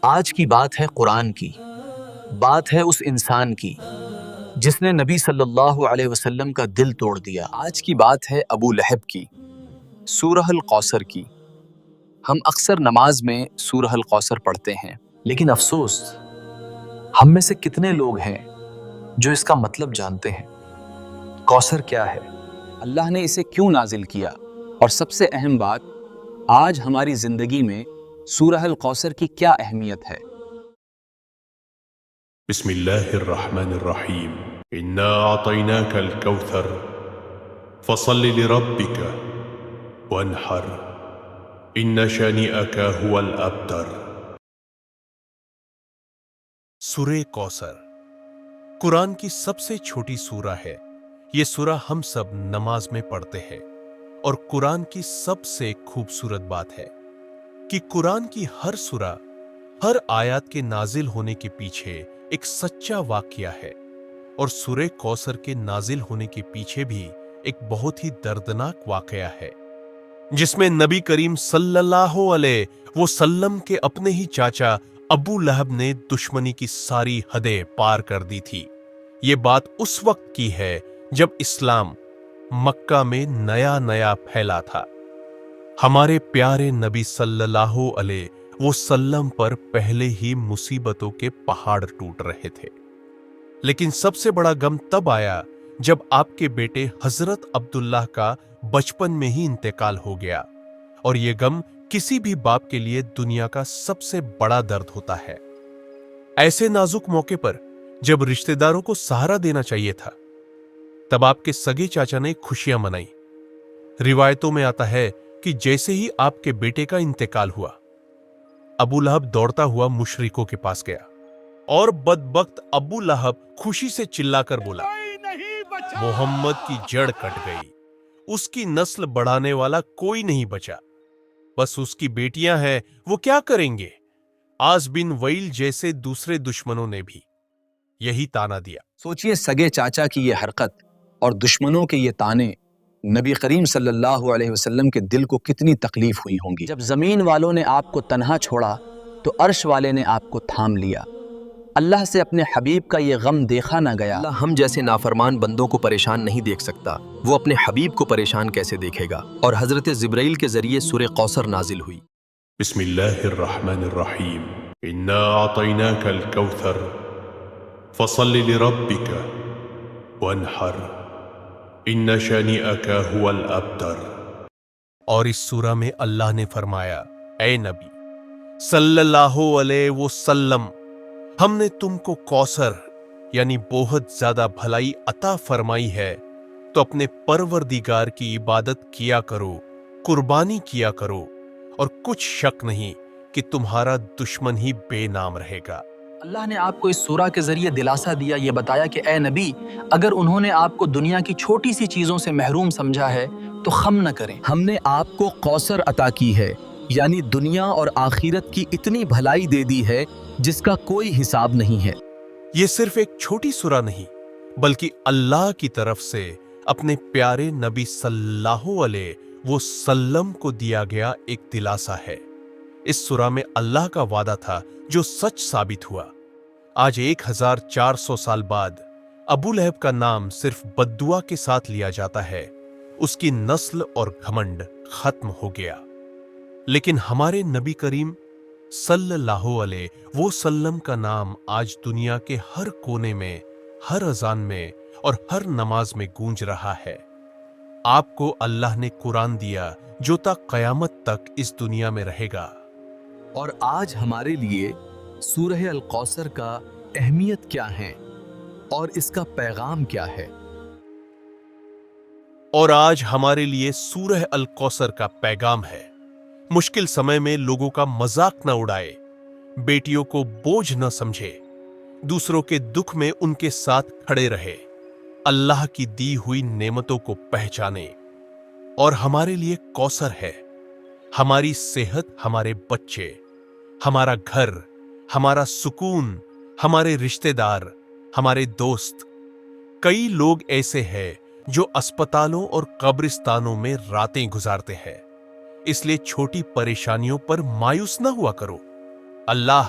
آج کی بات ہے قرآن کی، بات ہے اس انسان کی جس نے نبی صلی اللہ علیہ وسلم کا دل توڑ دیا۔ آج کی بات ہے ابو لہب کی، سورہ القوثر کی۔ ہم اکثر نماز میں سورہ القوثر پڑھتے ہیں، لیکن افسوس ہم میں سے کتنے لوگ ہیں جو اس کا مطلب جانتے ہیں؟ کوثر کیا ہے؟ اللہ نے اسے کیوں نازل کیا؟ اور سب سے اہم بات، آج ہماری زندگی میں سورہ القوثر کی کیا اہمیت ہے؟ بسم الله الرحمن الرحيم إنا أعطيناك الكوثر فصل لربك وانحر إن شانئك هو الأبتر۔ سورہ کوثر قرآن کی سب سے چھوٹی سورہ ہے۔ یہ سورہ ہم سب نماز میں پڑھتے ہیں، اور قرآن کی سب سے خوبصورت بات ہے کہ قرآن کی ہر سورہ، ہر آیات کے نازل ہونے کے پیچھے ایک سچا واقعہ ہے، اور سورہ کوثر کے نازل ہونے کے پیچھے بھی ایک بہت ہی دردناک واقعہ ہے، جس میں نبی کریم صلی اللہ علیہ وسلم کے اپنے ہی چاچا ابو لہب نے دشمنی کی ساری حدیں پار کر دی تھی۔ یہ بات اس وقت کی ہے جب اسلام مکہ میں نیا نیا پھیلا تھا۔ ہمارے پیارے نبی صلی اللہ علیہ وسلم پر پہلے ہی مصیبتوں کے پہاڑ ٹوٹ رہے تھے، لیکن سب سے بڑا غم تب آیا جب آپ کے بیٹے حضرت عبداللہ کا بچپن میں ہی انتقال ہو گیا، اور یہ غم کسی بھی باپ کے لیے دنیا کا سب سے بڑا درد ہوتا ہے۔ ایسے نازک موقع پر جب رشتہ داروں کو سہارا دینا چاہیے تھا، تب آپ کے سگے چاچا نے خوشیاں منائی۔ روایتوں میں آتا ہے کہ جیسے ہی آپ کے بیٹے کا انتقال ہوا، ابو لہب دوڑتا ہوا مشرکوں کے پاس گیا، اور بدبخت ابو لہب خوشی سے چلا کر بولا، محمد کی جڑ کٹ گئی، اس کی نسل بڑھانے والا کوئی نہیں بچا، بس اس کی بیٹیاں ہیں، وہ کیا کریں گے؟ آز بن ویل جیسے دوسرے دشمنوں نے بھی یہی تانا دیا۔ سوچئے، سگے چاچا کی یہ حرکت اور دشمنوں کے یہ تانے نبی کریم صلی اللہ علیہ وسلم کے دل کو کتنی تکلیف ہوئی ہوں گی۔ جب زمین والوں نے آپ کو تنہا چھوڑا تو عرش والے نے آپ کو تھام لیا۔ اللہ سے اپنے حبیب کا یہ غم دیکھا نہ گیا۔ اللہ ہم جیسے نافرمان بندوں کو پریشان نہیں دیکھ سکتا، وہ اپنے حبیب کو پریشان کیسے دیکھے گا؟ اور حضرت جبرائیل کے ذریعے سورہ کوثر نازل ہوئی۔ بسم اللہ الرحمن الرحیم انا اعطیناک الکوثر فصل لربک وانحر ان شانئک هو الابتر۔ اور اس سورہ میں اللہ نے فرمایا، اے نبی صلی اللہ علیہ وسلم، ہم نے تم کو کوثر یعنی بہت زیادہ بھلائی عطا فرمائی ہے، تو اپنے پروردگار کی عبادت کیا کرو، قربانی کیا کرو، اور کچھ شک نہیں کہ تمہارا دشمن ہی بے نام رہے گا۔ اللہ نے آپ کو اس سورہ کے ذریعے دلاسا دیا، یہ بتایا کہ اے نبی، اگر انہوں نے آپ کو دنیا کی چھوٹی سی چیزوں سے محروم سمجھا ہے تو غم نہ کریں۔ ہم نے آپ کو کوثر عطا کی ہے، یعنی دنیا اور آخرت کی اتنی بھلائی دے دی ہے جس کا کوئی حساب نہیں ہے۔ یہ صرف ایک چھوٹی سورہ نہیں، بلکہ اللہ کی طرف سے اپنے پیارے نبی صلی اللہ علیہ وسلم کو دیا گیا ایک دلاسا ہے۔ اس سورہ میں اللہ کا وعدہ تھا جو سچ ثابت ہوا۔ آج 1400 سال بعد ابو لہب کا نام صرف بددعا کے ساتھ لیا جاتا ہے، اس کی نسل اور گھمنڈ ختم ہو گیا، لیکن ہمارے نبی کریم صلی اللہ علیہ وسلم کا نام آج دنیا کے ہر کونے میں، ہر اذان میں اور ہر نماز میں گونج رہا ہے۔ آپ کو اللہ نے قرآن دیا جو تا قیامت تک اس دنیا میں رہے گا۔ اور آج ہمارے لیے سورہ القوثر کا اہمیت کیا ہے اور اس کا پیغام کیا ہے؟ اور آج ہمارے لیے سورہ القوثر کا پیغام ہے، مشکل سمے میں لوگوں کا مذاق نہ اڑائے، بیٹیوں کو بوجھ نہ سمجھے، دوسروں کے دکھ میں ان کے ساتھ کھڑے رہے، اللہ کی دی ہوئی نعمتوں کو پہچانے۔ اور ہمارے لیے کوثر ہے ہماری صحت، ہمارے بچے، ہمارا گھر، ہمارا سکون، ہمارے رشتہ دار، ہمارے دوست۔ کئی لوگ ایسے ہیں جو اسپتالوں اور قبرستانوں میں راتیں گزارتے ہیں، اس لیے چھوٹی پریشانیوں پر مایوس نہ ہوا کرو۔ اللہ